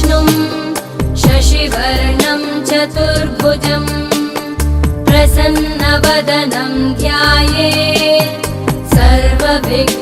विष्णुं शशिवर्णं चतुर्भुजं प्रसन्नवदनं ध्यायेत् सर्वविघ्नोपशान्तये।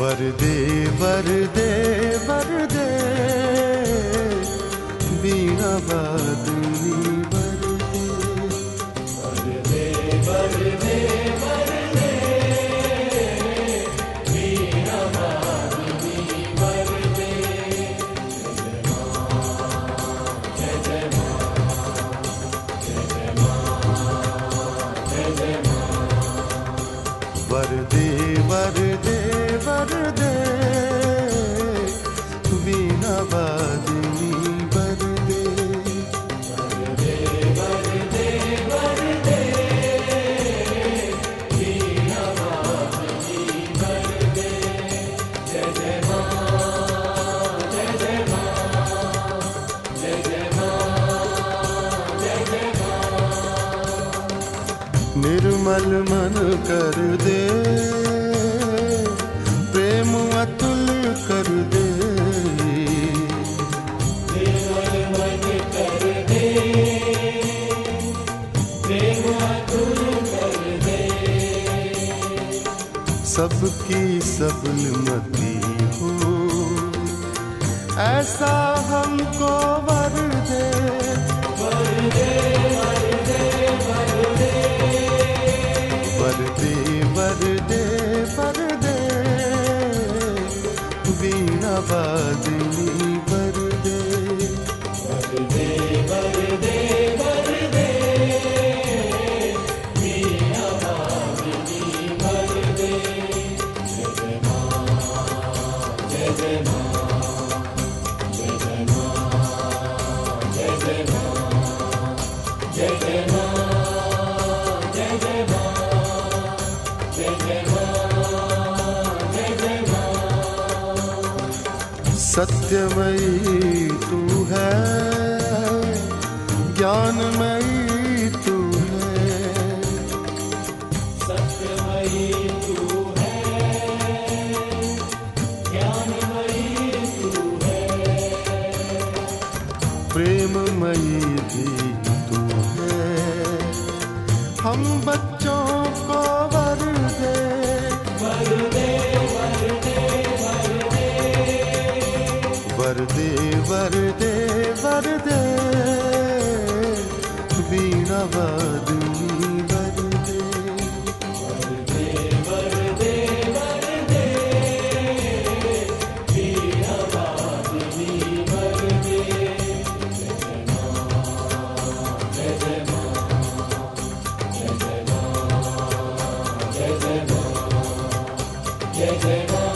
वरदे वरदे वरदे वीणा वादनी वरदे वरदे वरदे वरदे वीणा वादनी वरदे। जय जय मां जय जय मां जय जय मां। वरदे वरदे वरदे वीणा वादिनी वरदे वरदे वरदे वरदे वीणा वादिनी वरदे। जय जय मां जय जय मां जय जय मां जय जय मां। निर्मल मन कर दे प्रेम अतुल कर दे। निर्मल मन कर दे प्रेम अतुल कर दे। सबकी सबलमती हो ऐसा हमको वर दे वर दे वर दे वर दे वर दे वर दे वर दे वीणा वादिनी वरदे वरदे वरदे वरदे वीणा वादिनी वरदे। जय जय मां जय जय मां जय जय मां जय जय मां जय जय माँ, जय जय माँ, जय जय माँ, जय जय माँ। सत्यमयी तू है, ज्ञानमयी तू है, सत्यमयी तू है, ज्ञानमयी तू है, प्रेममयी भी तू है। हम बच्चों को वर दे, वर दे, वर दे, वर दे, वर दे, वर दे, वीणा वादनी वर दे, वर दे, वर दे, वर दे, वीणा वादनी वर दे। जय जय माँ, जय जय माँ, जय जय माँ, जय जय माँ,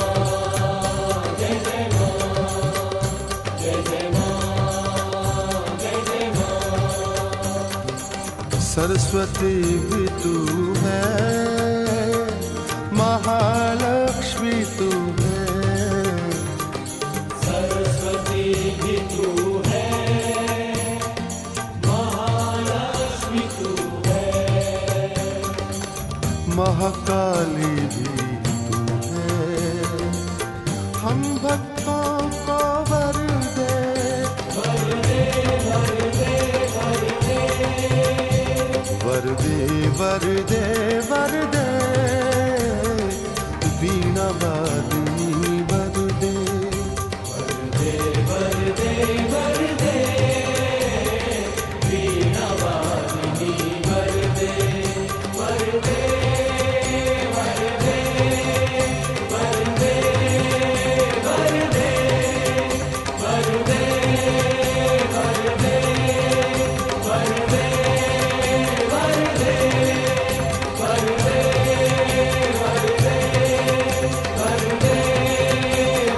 जय जय माँ, जय जय माँ, जय जय माँ। सरस्वती भी तू है, महालक्ष्मी तू है, सरस्वती भी तू है, महालक्ष्मी तू है, महाकाली भी तू है। हम भक्तों को वर दे, वर दे, वर दे, वर दे, वर दे, वर दे, वर दे, वीणा वादनी वर दे, वर दे, वर दे, वर दे, वीणा वादनी वर दे, वर दे, वर दे, वर दे, वर दे, वर दे, वर दे, वर दे, वर दे, वर दे, वर दे, वर दे,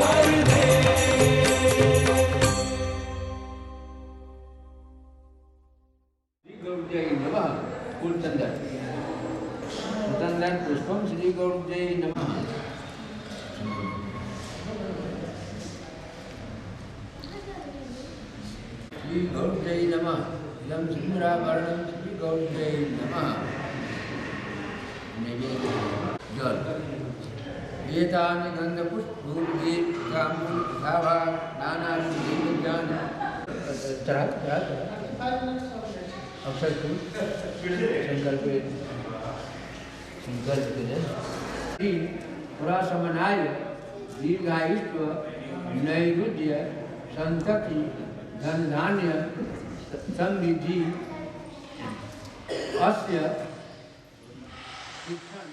वर दे। श्री गौरजय नमः। कुलचंदन चंदन पुष्पम श्री गौरजय नमः। श्री गौरजय नमः। इदं सिंहाभरणं श्री गौरजय नमः। नैवेद्य जल एतानि गन्धपुष्पधूपदीपताम्बूल तथा नानाविधज्ञान अक्षर संकल्प पुरासमनाय दीर्घायुष्व नैरुद्य संतति धनधान्य समृद्धि अस्य शिक्षण।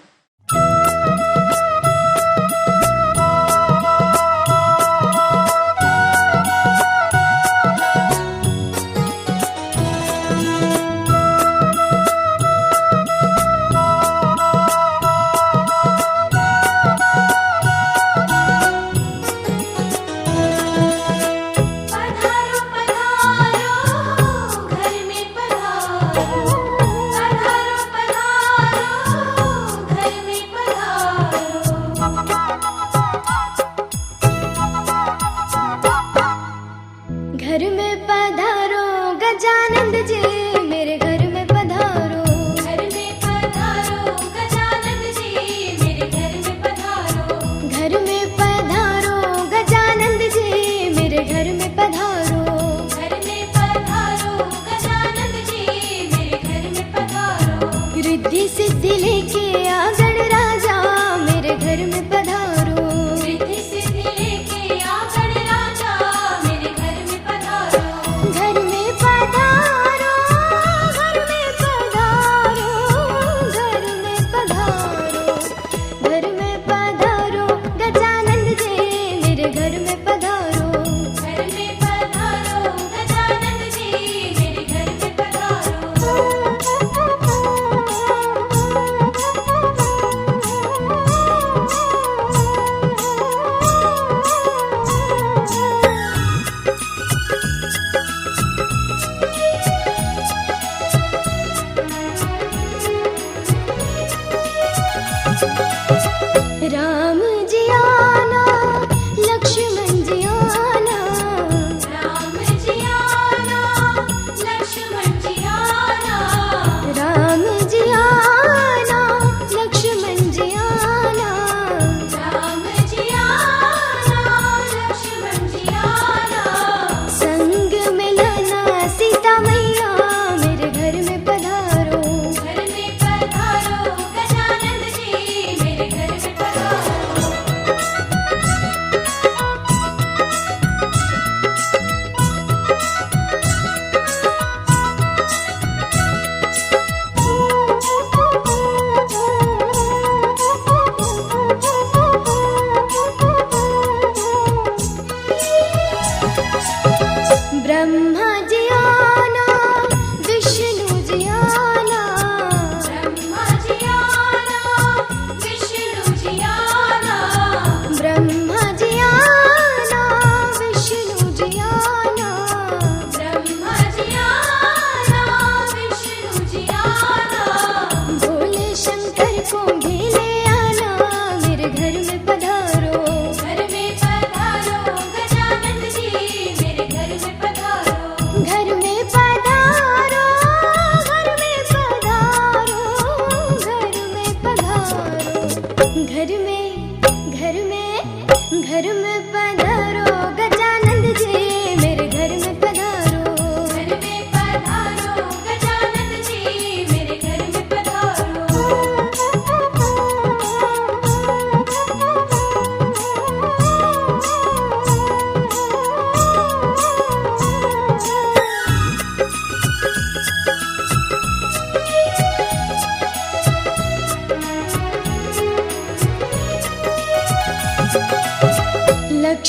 पधारो पधारो घर में पधारो, पधारो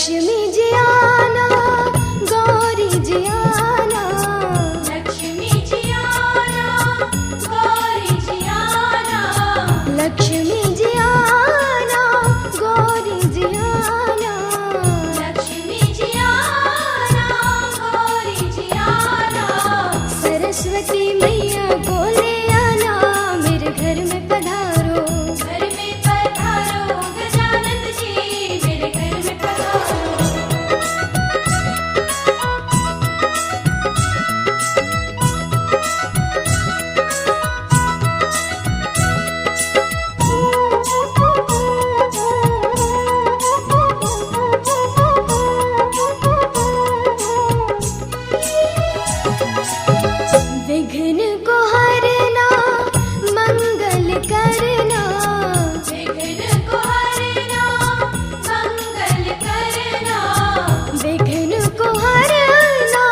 लक्ष्मी जी आना, गौरी जी आना, लक्ष्मी जी आना, गौरी जी आना, लक्ष्मी जी आना, गौरी जी आना, लक्ष्मी जी आना, गौरी जी आना, सरस्वती मैया को ले आना, मेरे घर में पधारो, घर में पधारो गजानन जी, मेरे घर में पधारो। विघ्न को हरना, मंगल करना, विघ्न को हरना, मंगल करना, विघ्न को हरना,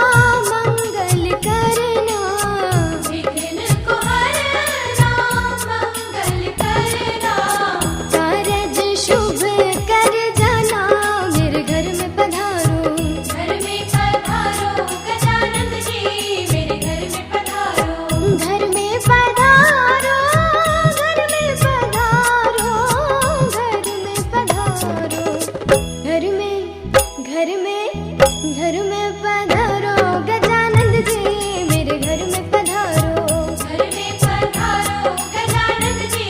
मंगल करना, विघ्न को हरना, मंगल करना, कारज शुभ कर जाना, मेरे घर में पधारो, घर में पधारो गजानन जी, मेरे घर में पधारो। घर में पधारो, घर में पधारो, घर में पधारो, घर में पधारो गजानन जी, मेरे घर में पधारो, घर में पधारो गजानन जी,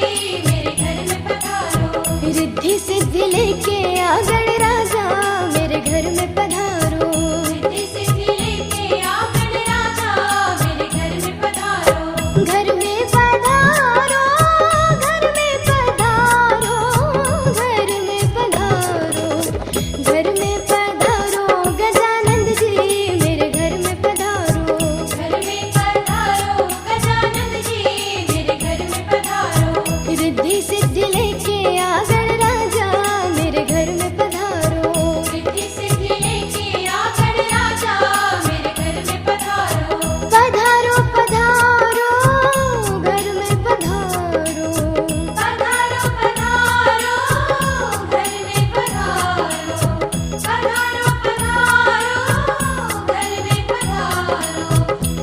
मेरे घर में पधारो। रिद्धि सिद्धि लेके आ गणराजा, मेरे घर में पधारो, रिद्धि सिद्धि लेके आ गणराजा, मेरे घर में पधारो। घर में पधारो, घर में पधारो, घर में पधारो, घर में पधारो गजानन जी, मेरे घर में पधारो, घर में पधारो गजानन जी, मेरे घर में पधारो। रिद्धि सिद्धि लेके आ गणराजा, मेरे घर में पधारो, रिद्धि सिद्धि लेके आ गणराजा, मेरे घर में पधारो। पधारो पधारो, घर में पधारो, पधारो पधारो, घर में पधारो। पधारो पधारो, घर में पधारो।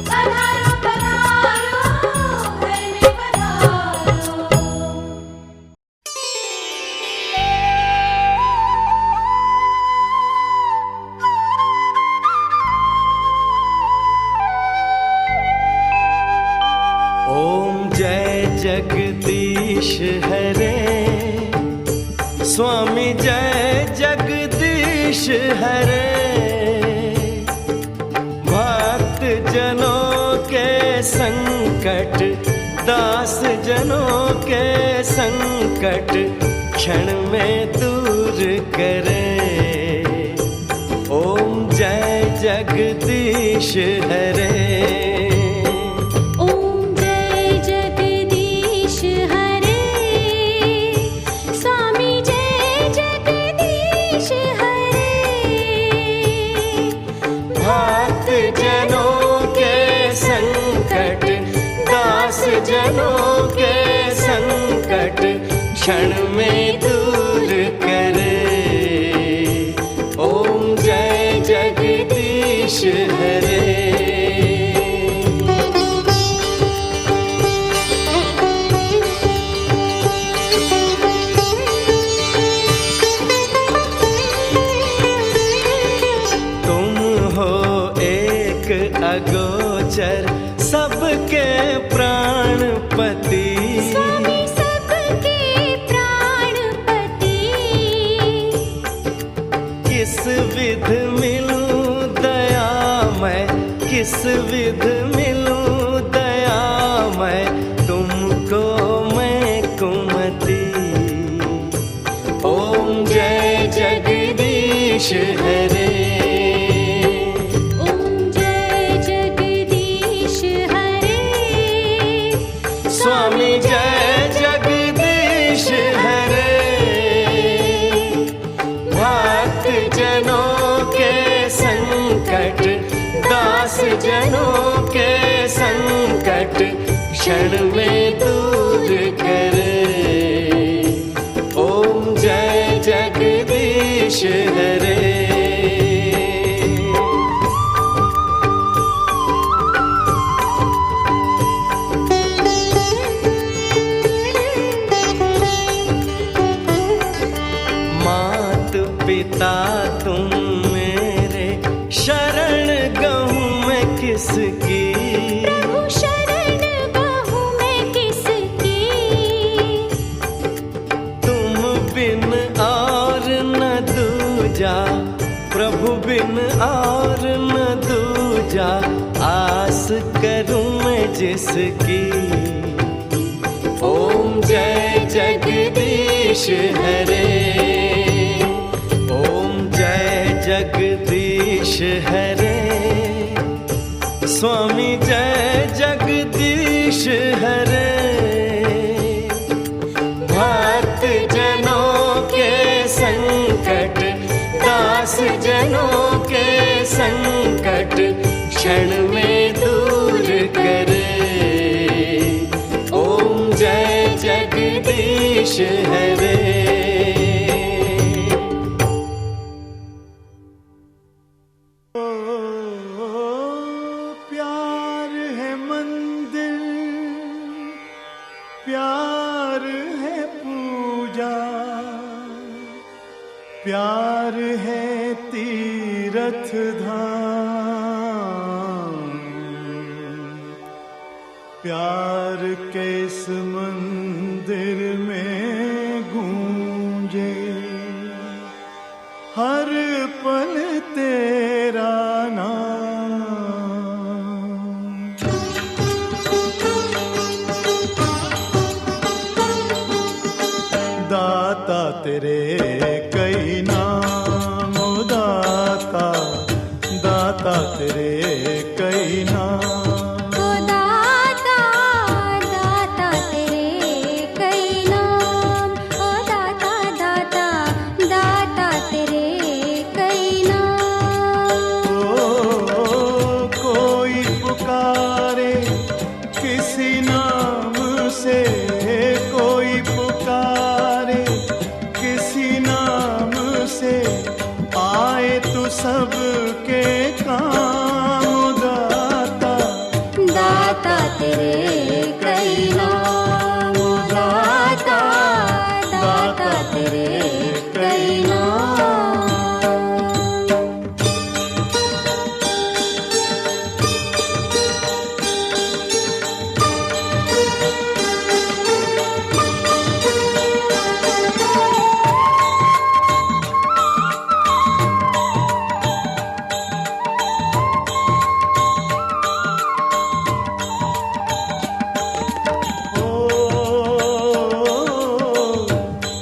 पधारो पधारो, घर में पधारो। ओम जय जगदीश हरे, स्वामी जय जगदीश हरे, भक्त जनों के संकट, दास जनों के संकट क्षण में दूर करे। ओम जय जगदीश हरे। ओम जय जगदीश हरे, स्वामी जय जगदीश हरे, भक्त जनों के संकट, दास जनों के संकट क्षण में दूर करे। ओम जय जगदीश हरे। तुम हो एक अगोचर सबके प्राणपति, स्वामी सबके प्राणपति, किस विध मिलूं दया मैं, किस विध मिलूं दया मैं, तुमको मैं कुमति। ओम जय जगदीश हरे। ओम जय जगदीश हरे, स्वामी जय जगदीश हरे, भक्त जनों के संकट, दास जनों के संकट क्षण में दूर करे। ओम जय जगदीश हरे। पूजा, प्रभु बिन और न दूजा, आस करूं मैं जिसकी। ओम जय जगदीश हरे, ओम जय जगदीश हरे, स्वामी जय जगदीश हरे। भक्त जनों के संकट, दास जनों के संकट, क्षण में दूर करे। ओम जय जगदीश हरे। प्यार है मंदिर, प्यार है पूजा, प्यार है तीर्थ धाम। प्यार के इस मंदिर में गूंजे हर पल तेरा नाम। दाता तेरे कई नाम, ओ दाता, दाता तेरे कई नाम। ओ दाता, दाता तेरे कई नाम, ओ दाता, दाता, दाता तेरे कई नाम। ओ कोई पुकारे किसी नाम से, कोई पुकारे किसी नाम से, आए तू सबके काम। दाता, दाता तेरे कई नाम, ओ दाता, दाता तेरे कई नाम।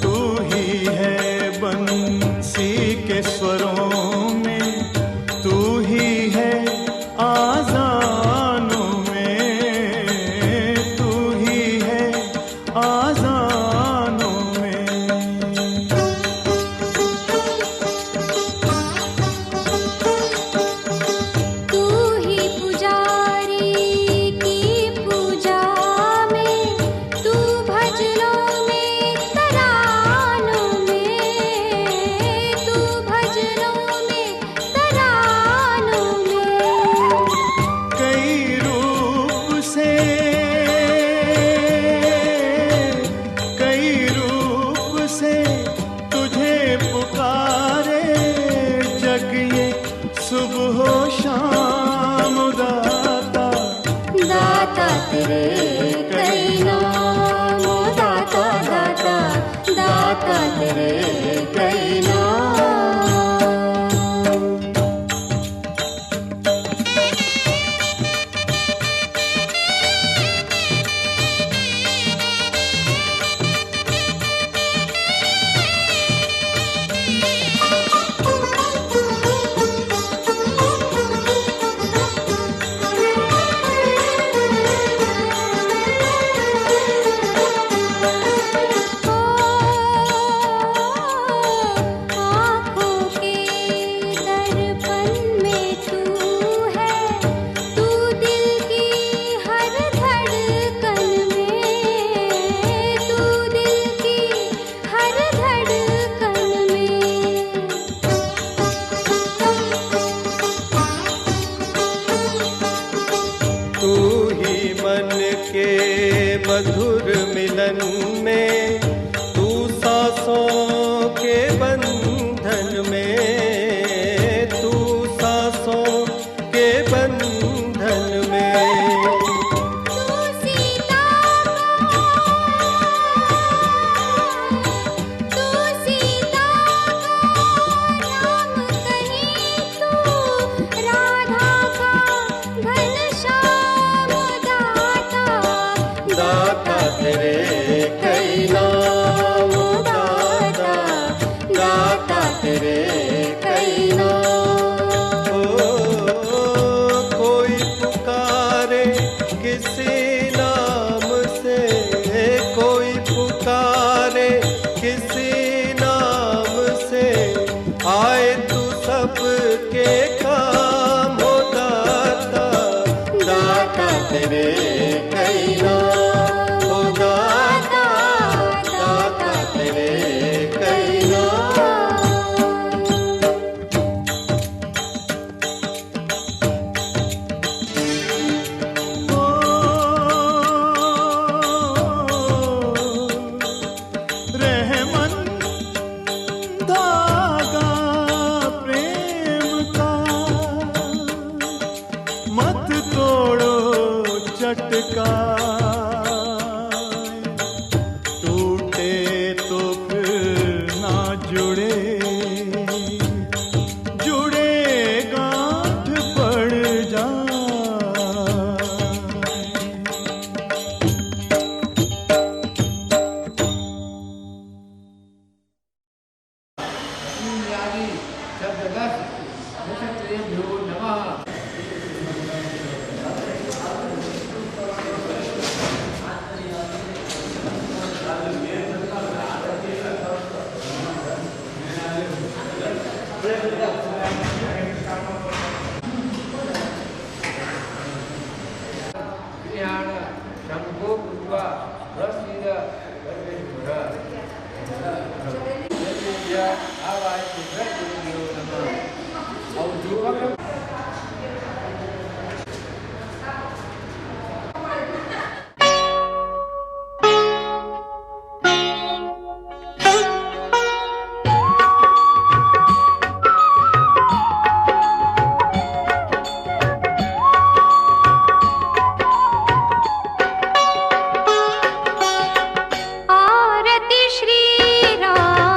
तू ही है बंसी के स्वरों में, तू ही है आज़ानों में, तू ही है आज़ानों में। तू ही पुजारी की पूजा में, तू भजनों में तरानों में, तू भजनों में तरानों में। कई रूप से, कई रूप से तुझे पुकारे जग ये सुबह हो शाम। दाता, दाता तेरे कई नाम, ओ दाता, दाता, दाता तेरे कई नाम। मधुर मिलन में, तू सांसों के बंधन में, तू सांसों के बंधन में। तू सीता को तेरे कई नाम दाता, दाता तेरे कई नाम। कोई पुकारे किसी नाम से, कोई पुकारे किसी नाम से, आए तू सबके काम हो दाता, दाता तेरे कई नाम हो दाता, दाता तेरे कई नाम। रहमन धागा प्रेम का, मत तोड़ो चटका, टूटे तो फिर ना जुड़े, जुड़े गांठ पड़ जाए। आदि शब्दगत नक्षत्रेभ्यो नमः। ध्यान शंभो पुष्पा रसीद आवाज और दीपक आरती श्री राम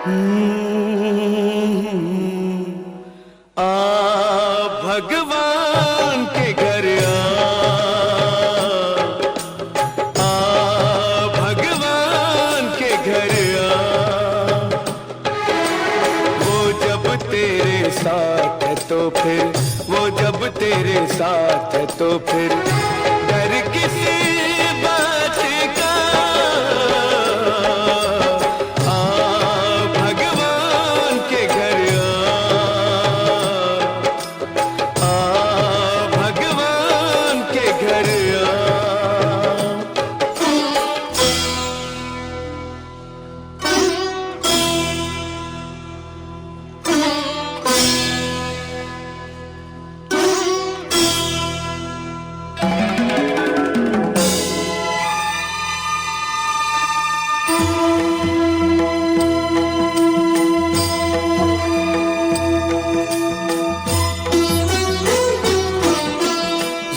आ भगवान के घर आ भगवान के घर वो जब तेरे साथ है तो फिर वो जब तेरे साथ है तो फिर डर किसी बात का। भगवान के घर भगवान के घर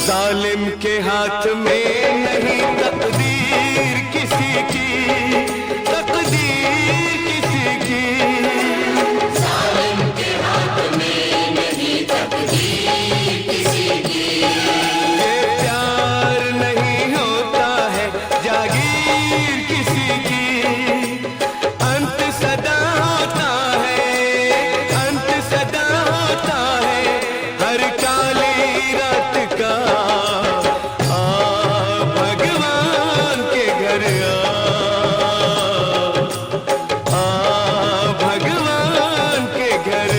जालिम के हाथ में नहीं तकदीर किसी की, तकदीर किसी की। जालिम के हाथ में नहीं तकदीर किसी की। ये प्यार नहीं होता है जागीर किसी की। अंत सदा होता है, अंत सदा होता है हर काली रात का। भगवान के घर भगवान के घर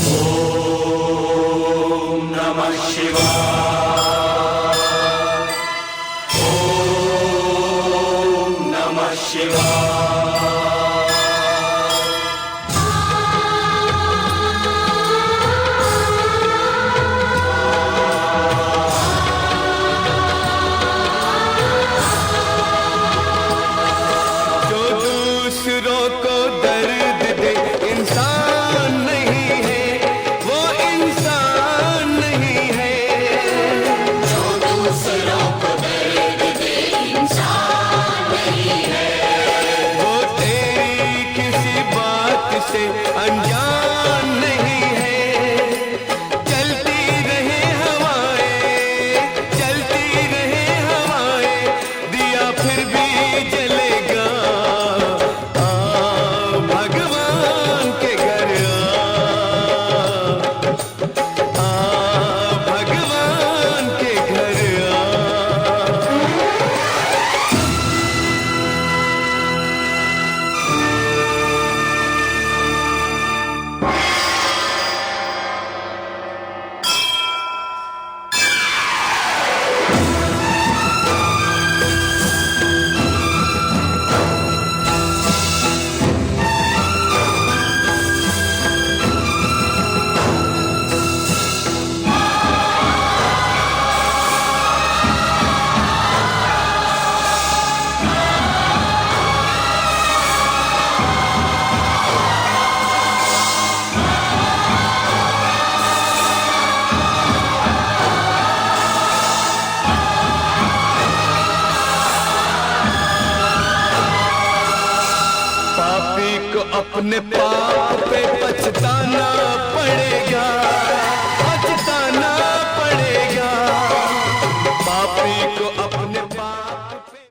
ओम नमः शिवाय। नमः शिवाय। जो दूसरों को दर्द दे इंसान नहीं है, वो इंसान नहीं है। जो दूसरों को दर्द दे इंसान नहीं है, वो तेरी किसी बात से अनजान नहीं है। चलती रहे हवाएं, चलती रहे हवाएं, दिया फिर भी जलेगा। भगवान के घर भगवान के घर पापी को अपने पाप पे पछताना पड़ेगा, पछताना पड़ेगा। पापी को अपने पाप पे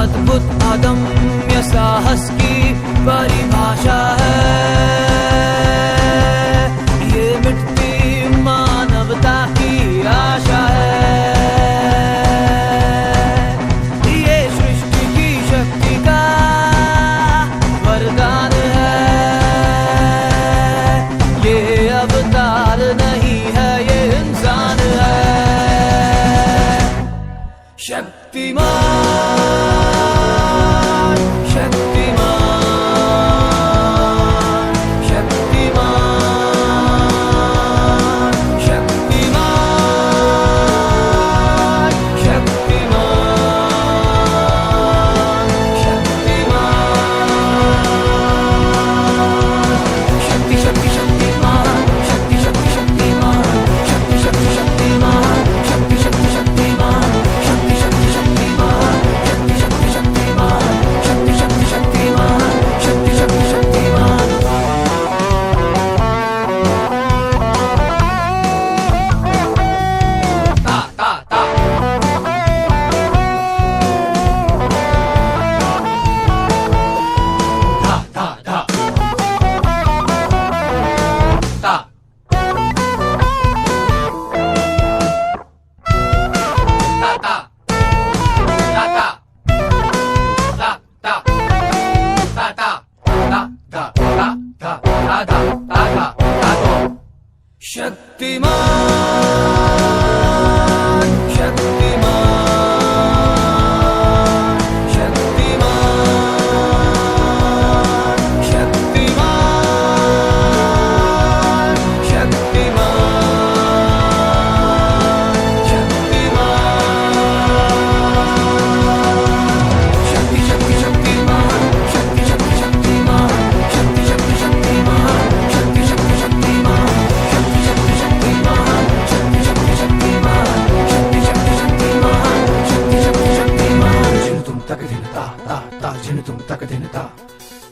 अद्भुत अदम्य साहस की परिभाषा है ये, मिटती मानवता की आशा है ये, सृष्टि की शक्ति का वरदान है ये, अवतार नहीं है ये इंसान है। शक्तिमान शक्तिमान शक्तिमान शक्तिमान शक्तिमान शक्तिमान शक्ति शक्ति शक्तिमान शक्ति शक्ति शक्तिमान शक्ति शक्ति शक्तिमान शक्ति शक्ति शक्तिमान शक्ति शक्ति शक्तिमान शक्ति शक्ति शक्तिमान शक्ति शक्ति शक्तिमान शक्ति शक्ति शक्तिमान। ता ता ता धा धा धा ता ता शक्तिमान शक्तिमान शक्तिमान शक्तिमान शक्तिमान शक्तिमान शक्ति शक्ति शक्तिमान शक्ति शक्ति शक्तिमान शक्ति शक्ति शक्तिमान शक्ति शक्ति शक्तिमान शक्ति शक्ति शक्तिमान शक्ति शक्ति शक्तिमान शक्ति शक्ति शक्तिमान शक्ति शक्ति शक्तिमान। जिन तुम तक दिन ता ता ता जिन तुम तक दिन ता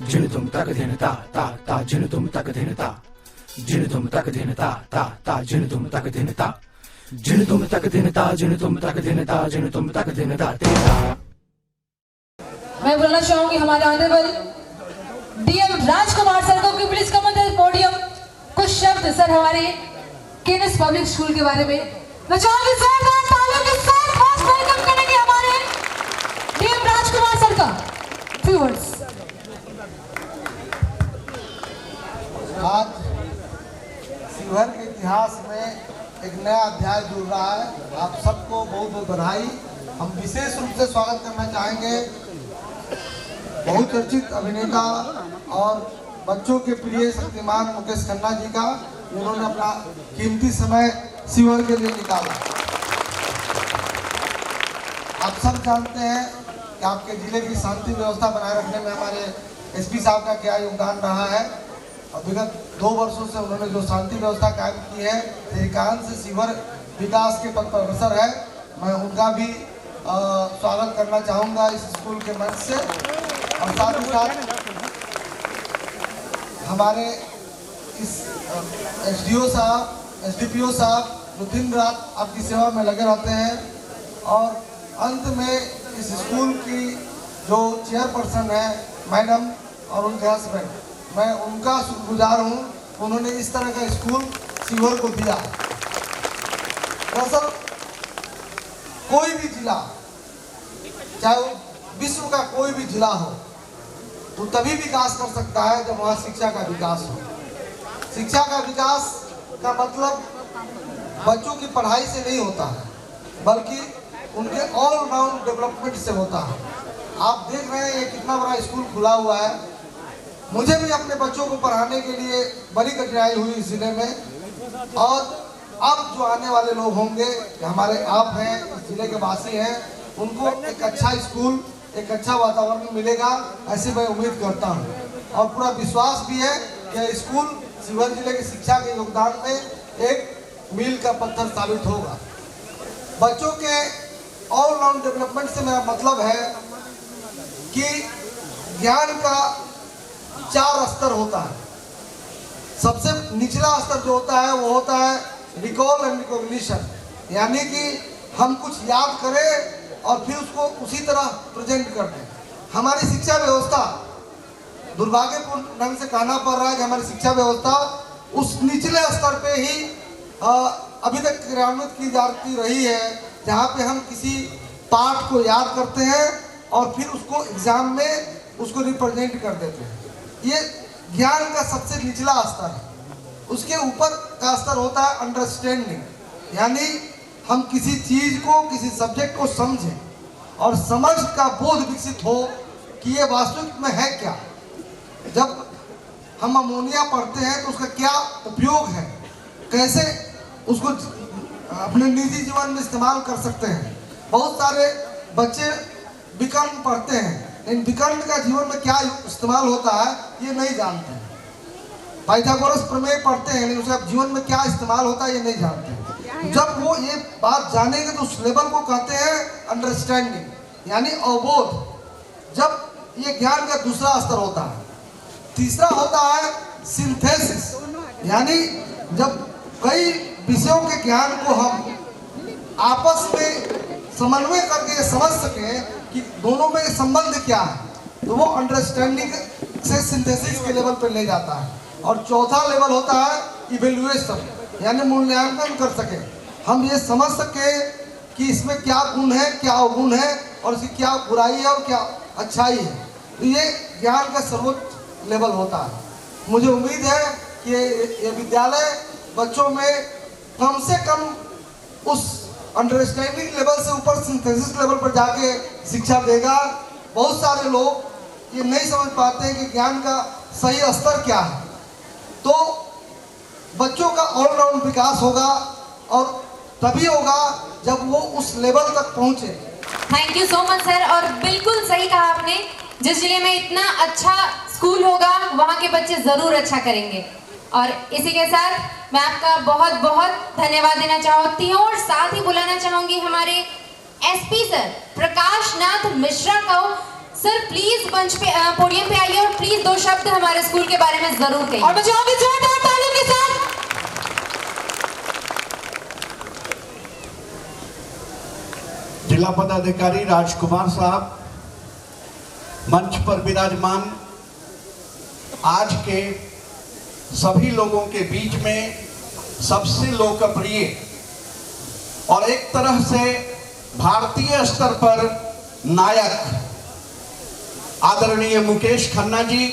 जिन तुम तक दिन ता ता ता जिन तुम तक दिन ता जिन तुम तक दिन ता ता ता जिन तुम तक दिन ता जिन तुम तक दिन ता जिन तुम तक दिन ता जिन तुम तक दिन ता तेरा। मैं बोलना चाहूंगी हमारे ऑनरेबल डीएम राजकुमार सर को कि please come on the podium, कुछ शब्द सर हमारे केनस पब्लिक स्कूल के बारे में। मैं चाहूंगी जोरदार तालियों के साथ फास्ट वेलकम करेंगे हमारे डीएम राजकुमार सर का। Few words. आज शिवहर के इतिहास में एक नया अध्याय जुड़ रहा है। आप सबको बहुत बहुत बधाई। हम विशेष रूप से स्वागत करना चाहेंगे बहुचर्चित अभिनेता और बच्चों के प्रिय शक्तिमान मुकेश खन्ना जी का, जिन्होंने अपना कीमती समय शिवहर के लिए निकाला। आप सब जानते हैं कि आपके जिले की शांति व्यवस्था बनाए रखने में हमारे एसपी साहब का क्या योगदान रहा है और विगत 2 वर्षों से उन्होंने जो शांति व्यवस्था कायम की है, एकांश से शिवहर विकास के पथ पर अग्रसर है। मैं उनका भी स्वागत करना चाहूँगा इस स्कूल के मंच से। और साथ ही साथ हमारे इस एसडीओ साहब, एसडीपीओ साहब जो दिन रात आपकी सेवा में लगे रहते हैं। और अंत में इस स्कूल की जो चेयरपर्सन है मैडम और उनके हस्बैंड, मैं उनका शुक्रगुजार हूँ। उन्होंने इस तरह का स्कूल शिवहर को दिया। दरअसल कोई भी जिला, चाहे वो विश्व का कोई भी जिला हो, वो तभी विकास कर सकता है जब वहाँ शिक्षा का विकास हो। शिक्षा का विकास का मतलब बच्चों की पढ़ाई से नहीं होता है, बल्कि उनके ऑल राउंड डेवलपमेंट से होता है। आप देख रहे हैं ये कितना बड़ा स्कूल खुला हुआ है। मुझे भी अपने बच्चों को पढ़ाने के लिए बड़ी कठिनाई हुई इस जिले में, और अब जो आने वाले लोग होंगे, हमारे आप हैं, इस जिले के वासी हैं, उनको एक अच्छा स्कूल, एक अच्छा वातावरण मिलेगा, ऐसी मैं उम्मीद करता हूँ। और पूरा विश्वास भी है कि स्कूल शिवहर जिले की शिक्षा के योगदान में एक मील का पत्थर साबित होगा। बच्चों के ऑल राउंड डेवलपमेंट से मेरा मतलब है कि ज्ञान का 4 स्तर होता है। सबसे निचला स्तर जो होता है वो होता है रिकॉल एंड रिकॉग्निशन, यानी कि हम कुछ याद करें और फिर उसको उसी तरह प्रेजेंट कर दें। हमारी शिक्षा व्यवस्था, दुर्भाग्यपूर्ण ढंग से कहना पड़ रहा है कि हमारी शिक्षा व्यवस्था उस निचले स्तर पे ही अभी तक क्रियान्वित की जाती रही है, जहाँ पे हम किसी पाठ को याद करते हैं और फिर उसको एग्जाम में उसको रिप्रेजेंट कर देते हैं। ये ज्ञान का सबसे निचला स्तर है। उसके ऊपर का स्तर होता है अंडरस्टैंडिंग, यानी हम किसी चीज को, किसी सब्जेक्ट को समझें और समझ का बोध विकसित हो कि ये वास्तविक में है क्या। जब हम अमोनिया पढ़ते हैं तो उसका क्या उपयोग है, कैसे उसको अपने निजी जीवन में इस्तेमाल कर सकते हैं। बहुत सारे बच्चे विकर्ण पढ़ते हैं, इन विकर्ण का जीवन में क्या इस्तेमाल होता है ये नहीं जानते हैं। पाइथागोरस प्रमेय पढ़ते हैं, लेकिन उसका जीवन में क्या इस्तेमाल होता है ये नहीं जानते हैं। जब वो ये बात जानेंगे तो उस लेवल को कहते हैं अंडरस्टैंडिंग, यानी अवबोध। जब ये ज्ञान का दूसरा स्तर होता है। तीसरा होता है सिंथेसिस, यानी जब कई विषयों के ज्ञान को हम आपस में समन्वय करके ये समझ सकें कि दोनों में संबंध क्या है, तो वो अंडरस्टैंडिंग से सिंथेसिस के लेवल पर ले जाता है। और चौथा लेवल होता है इवेल्युएशन, यानी मूल्यांकन कर सके, हम ये समझ सके कि इसमें क्या गुण है, क्या अवगुण है और इसकी क्या बुराई है और क्या अच्छाई है। तो ये ज्ञान का सर्वोच्च लेवल होता है। मुझे उम्मीद है कि ये विद्यालय बच्चों में कम से कम उस अंडरस्टैंडिंग लेवल से ऊपर सिंथेसिस लेवल पर जाके शिक्षा देगा। बहुत सारे लोग ये नहीं समझ पाते हैं कि ज्ञान का सही स्तर क्या है। तो बच्चों का ऑलराउंड विकास होगा और तभी होगा जब वो उस लेवल तक पहुंचे। Thank you so much sir. और बिल्कुल सही कहा आपने, जिस जिले में इतना अच्छा स्कूल होगा वहाँ के बच्चे जरूर अच्छा करेंगे। और इसी के साथ मैं आपका बहुत बहुत धन्यवाद देना चाहती हूँ और साथ ही बुलाना चाहूंगी हमारे एसपी सर प्रकाश नाथ मिश्रा को। सर प्लीज मंच पे पोडियम पे आइए और प्लीज 2 शब्द हमारे स्कूल के बारे में जरूर कहिए। और मैं चाहूंगी जोरदार तालियों के साथ। जिला पदाधिकारी राजकुमार साहब, मंच पर विराजमान आज के सभी लोगों के बीच में सबसे लोकप्रिय और एक तरह से भारतीय स्तर पर नायक आदरणीय मुकेश खन्ना जी,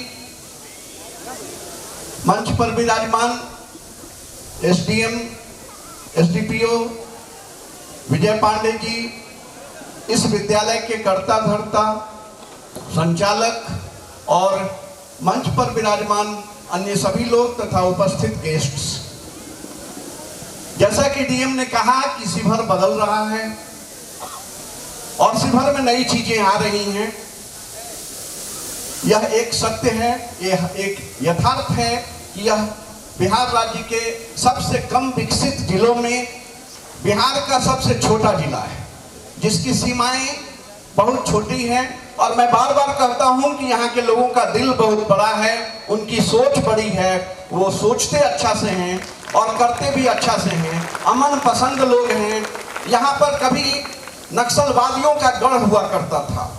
मंच पर विराजमान एसडीएम, एसडीपीओ विजय पांडे जी, इस विद्यालय के कर्ता धर्ता, संचालक और मंच पर विराजमान अन्य सभी लोग तथा उपस्थित गेस्ट्स। जैसा कि डीएम ने कहा कि शिवहर बदल रहा है और शिवहर में नई चीजें आ रही हैं। यह एक सत्य है, यह एक यथार्थ है कि यह बिहार राज्य के सबसे कम विकसित जिलों में बिहार का सबसे छोटा जिला है, जिसकी सीमाएं बहुत छोटी हैं। और मैं बार बार कहता हूं कि यहाँ के लोगों का दिल बहुत बड़ा है, उनकी सोच बड़ी है, वो सोचते अच्छा से हैं और करते भी अच्छा से हैं, अमन पसंद लोग हैं। यहाँ पर कभी नक्सलवादियों का गढ़ हुआ करता था,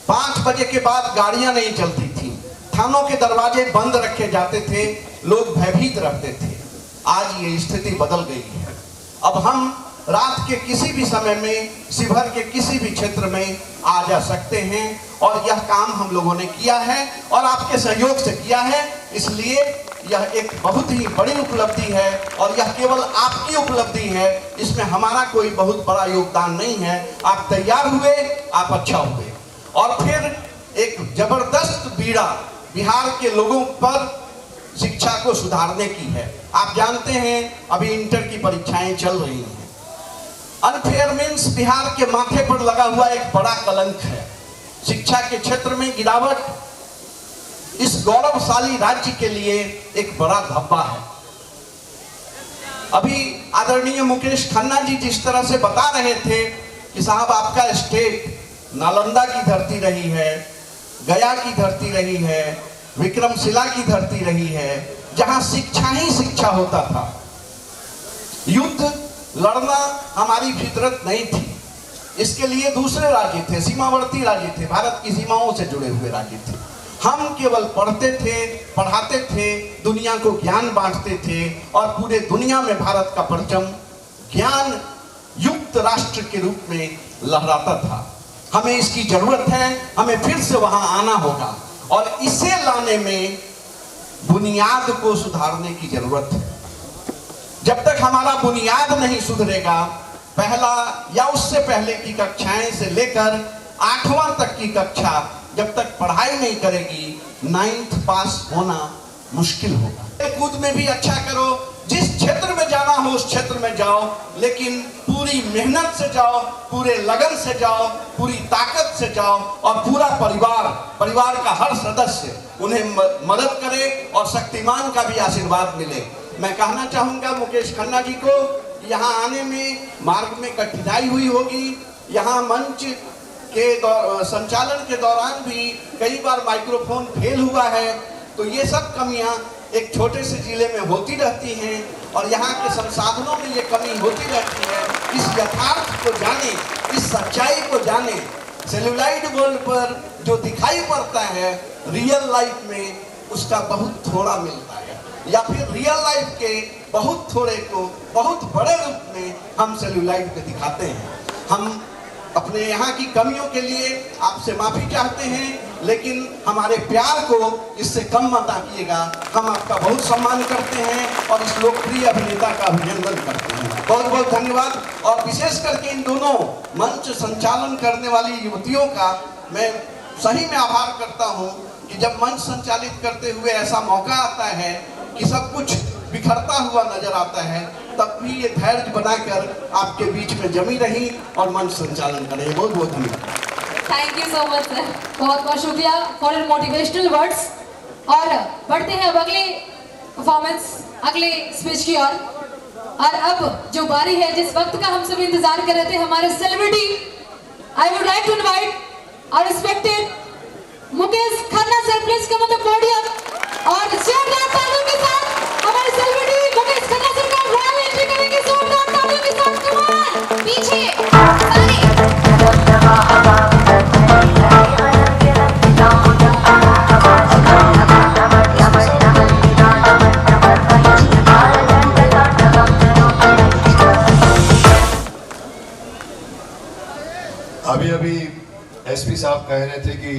5 बजे के बाद गाड़ियां नहीं चलती थी, थानों के दरवाजे बंद रखे जाते थे, लोग भयभीत रहते थे। आज ये स्थिति बदल गई है। अब हम रात के किसी भी समय में, शिवहर के किसी भी क्षेत्र में आ जा सकते हैं। और यह काम हम लोगों ने किया है और आपके सहयोग से किया है, इसलिए यह एक बहुत ही बड़ी उपलब्धि है और यह केवल आपकी उपलब्धि है, इसमें हमारा कोई बहुत बड़ा योगदान नहीं है। आप तैयार हुए, आप अच्छा हुए। और फिर एक जबरदस्त बीड़ा बिहार के लोगों पर शिक्षा को सुधारने की है। आप जानते हैं अभी इंटर की परीक्षाएं चल रही हैं। अनफेयर मीन्स बिहार के माथे पर लगा हुआ एक बड़ा कलंक है। शिक्षा के क्षेत्र में गिरावट इस गौरवशाली राज्य के लिए एक बड़ा धब्बा है। अभी आदरणीय मुकेश खन्ना जी जिस तरह से बता रहे थे कि साहब आपका स्टेट नालंदा की धरती रही है, गया की धरती रही है, विक्रमशिला की धरती रही है, जहां शिक्षा ही शिक्षा होता था। युद्ध लड़ना हमारी फितरत नहीं थी, इसके लिए दूसरे राज्य थे, सीमावर्ती राज्य थे, भारत की सीमाओं से जुड़े हुए राज्य थे। हम केवल पढ़ते थे, पढ़ाते थे, दुनिया को ज्ञान बांटते थे और पूरे दुनिया में भारत का परचम ज्ञान युक्त राष्ट्र के रूप में लहराता था। हमें इसकी जरूरत है, हमें फिर से वहां आना होगा और इसे लाने में बुनियाद को सुधारने की जरूरत है। जब तक हमारा बुनियाद नहीं सुधरेगा, पहला या उससे पहले की कक्षाएं से लेकर 8वां तक की कक्षा जब तक पढ़ाई नहीं करेगी, 9th पास होना मुश्किल होगा। कूद में भी अच्छा करो, जिस क्षेत्र में जाना हो उस क्षेत्र में जाओ, लेकिन पूरी मेहनत से जाओ, पूरे लगन से जाओ, पूरी ताकत से जाओ और पूरा परिवार का हर सदस्य उन्हें मदद करे और शक्तिमान का भी आशीर्वाद मिले। मैं कहना चाहूंगा मुकेश खन्ना जी को, यहाँ आने में मार्ग में कठिनाई हुई होगी। यहाँ मंच के संचालन के दौरान भी कई बार माइक्रोफोन फेल हुआ है, तो ये सब कमियां एक छोटे से जिले में होती रहती हैं और यहाँ के संसाधनों में ये कमी होती रहती है। इस यथार्थ को जाने, इस सच्चाई को जाने। सेलुलॉइड वर्ल्ड पर जो दिखाई पड़ता है, रियल लाइफ में उसका बहुत थोड़ा मिलता है, या फिर रियल लाइफ के बहुत थोड़े को बहुत बड़े रूप में हम सेलुलॉइड पे दिखाते हैं। हम अपने यहाँ की कमियों के लिए आपसे माफी चाहते हैं, लेकिन हमारे प्यार को इससे कम मत आंकिएगा। हम आपका बहुत सम्मान करते हैं और इस लोकप्रिय अभिनेता का अभिनंदन करते हैं। बहुत बहुत धन्यवाद। और विशेष करके इन दोनों मंच संचालन करने वाली युवतियों का मैं सही में आभार करता हूँ कि जब मंच संचालित करते हुए ऐसा मौका आता है कि सब कुछ बिखरता हुआ नजर आता है, तब भी ये धैर्य बनाकर आपके बीच में जमी रही और मंच संचालन करें। बहुत बहुत धन्यवाद। Thank you so much sir, बहुत बहुत शुक्रिया फॉर योर मोटिवेशनल वर्ड्स। और बढ़ते हैं अब अगले परफॉर्मेंस, अगले स्पीच की ओर। और अब जो बारी है, जिस वक्त का हम सब इंतजार कर रहे थे, हमारे celebrity, I would like to invite our respected Mukesh Khanna sir, please come on the podium. और जोरदार तालियों के साथ हमारे सेलिब्रिटी मुकेश खन्ना सर का रॉयल एंट्री करेंगे, जोरदार तालियों के साथ। कम ऑन पीछे अभी एसपी साहब कह रहे थे कि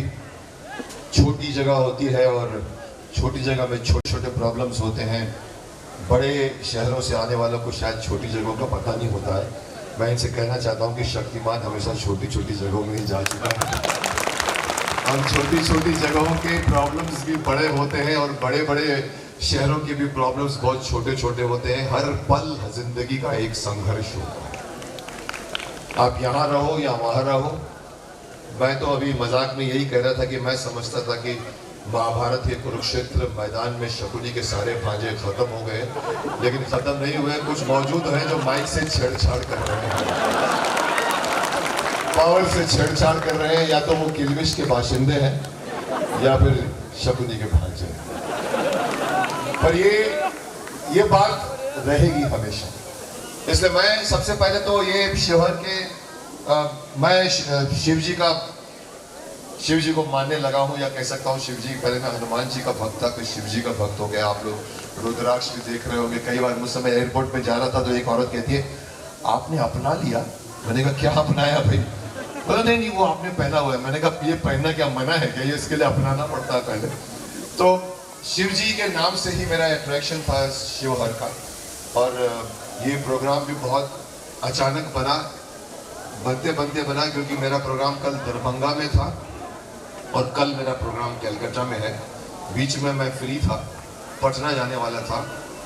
छोटी जगह होती है और छोटी जगह में छोटे छोटे प्रॉब्लम्स होते हैं। बड़े शहरों से आने वालों को शायद छोटी जगहों का पता नहीं होता है। मैं इनसे कहना चाहता हूं कि शक्तिमान हमेशा छोटी छोटी जगहों में ही जा चुका है और छोटी छोटी जगहों के प्रॉब्लम्स भी बड़े होते हैं और बड़े बड़े शहरों के भी प्रॉब्लम्स बहुत छोटे छोटे होते हैं। हर पल जिंदगी का एक संघर्ष होता है। आप यहाँ रहो या वहाँ रहो। मैं तो अभी मजाक में यही कह रहा था कि मैं समझता था कि महाभारत के कुरुक्षेत्र मैदान में शकुनी के सारे भांजे खत्म हो गए, लेकिन खत्म नहीं हुए। कुछ मौजूद हैं जो माइक से छेड़छाड़ कर रहे हैं, पावर से छेड़छाड़ कर रहे हैं। या तो वो किलबिश के बाशिंदे हैं या फिर शकुनी के भांजे। पर ये बात रहेगी हमेशा। इसलिए मैं सबसे पहले तो ये शिवहर के मैं शिव जी को मानने लगा हूँ, या कह सकता हूँ शिव जी। पहले मैं हनुमान जी का भक्त था, फिर शिव जी का भक्त हो गया। आप लोग रुद्राक्ष भी देख रहे होंगे। कई बार मुझ समय एयरपोर्ट पे जा रहा था तो एक औरत कहती है, आपने अपना लिया? मैंने कहा क्या अपनाया भाई? बोला नहीं नहीं वो आपने पहना हुआ है। मैंने कहा ये पहनना क्या मना है क्या? ये इसके लिए अपनाना पड़ता है पहले। तो शिव जी के नाम से ही मेरा अट्रैक्शन था शिवहर का, और ये प्रोग्राम भी बहुत अचानक बना, बनते बनते बना, क्योंकि मेरा प्रोग्राम कल दरभंगा में था और कल मेरा प्रोग्राम कलकत्ता में है। बीच में मैं फ्री था, पटना जाने वाला था,